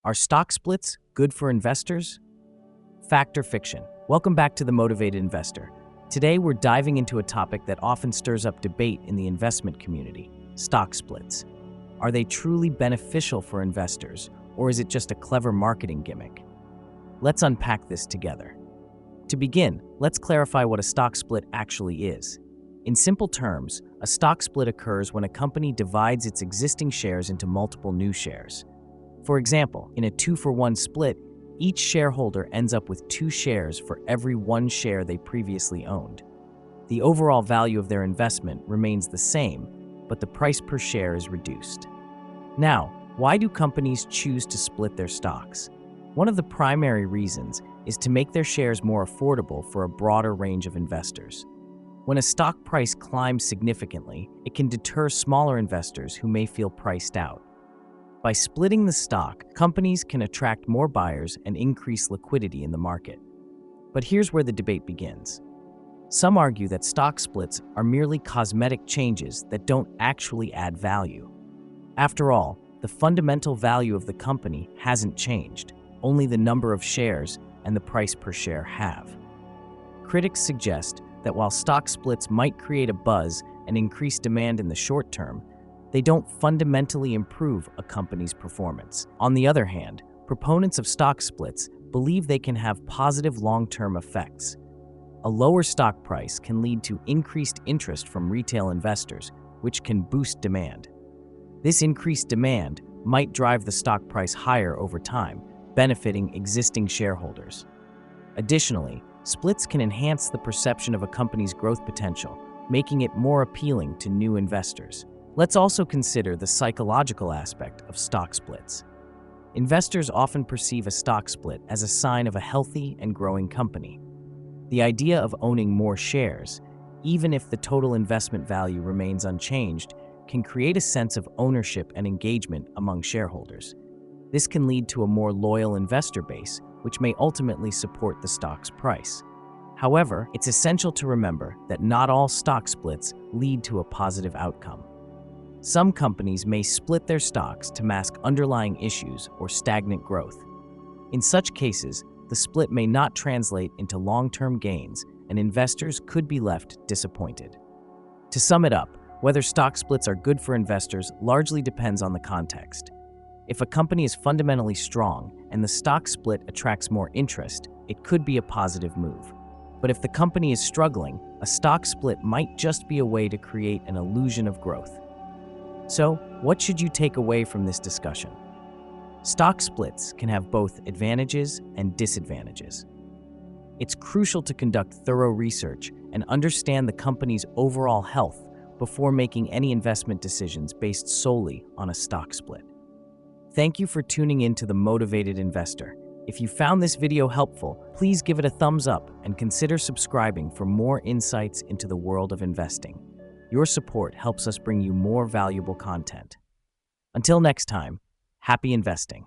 Are stock splits good for investors? Fact or fiction? Welcome back to The Motivated Investor. Today, we're diving into a topic that often stirs up debate in the investment community: stock splits. Are they truly beneficial for investors, or is it just a clever marketing gimmick? Let's unpack this together. To begin, let's clarify what a stock split actually is. In simple terms, a stock split occurs when a company divides its existing shares into multiple new shares. For example, in a 2-for-1 split, each shareholder ends up with 2 shares for every 1 share they previously owned. The overall value of their investment remains the same, but the price per share is reduced. Now, why do companies choose to split their stocks? One of the primary reasons is to make their shares more affordable for a broader range of investors. When a stock price climbs significantly, it can deter smaller investors who may feel priced out. By splitting the stock, companies can attract more buyers and increase liquidity in the market. But here's where the debate begins. Some argue that stock splits are merely cosmetic changes that don't actually add value. After all, the fundamental value of the company hasn't changed, only the number of shares and the price per share have. Critics suggest that while stock splits might create a buzz and increase demand in the short term, they don't fundamentally improve a company's performance. On the other hand, proponents of stock splits believe they can have positive long-term effects. A lower stock price can lead to increased interest from retail investors, which can boost demand. This increased demand might drive the stock price higher over time, benefiting existing shareholders. Additionally, splits can enhance the perception of a company's growth potential, making it more appealing to new investors. Let's also consider the psychological aspect of stock splits. Investors often perceive a stock split as a sign of a healthy and growing company. The idea of owning more shares, even if the total investment value remains unchanged, can create a sense of ownership and engagement among shareholders. This can lead to a more loyal investor base, which may ultimately support the stock's price. However, it's essential to remember that not all stock splits lead to a positive outcome. Some companies may split their stocks to mask underlying issues or stagnant growth. In such cases, the split may not translate into long-term gains, and investors could be left disappointed. To sum it up, whether stock splits are good for investors largely depends on the context. If a company is fundamentally strong and the stock split attracts more interest, it could be a positive move. But if the company is struggling, a stock split might just be a way to create an illusion of growth. So, what should you take away from this discussion? Stock splits can have both advantages and disadvantages. It's crucial to conduct thorough research and understand the company's overall health before making any investment decisions based solely on a stock split. Thank you for tuning in to The Motivated Investor. If you found this video helpful, please give it a thumbs up and consider subscribing for more insights into the world of investing. Your support helps us bring you more valuable content. Until next time, happy investing.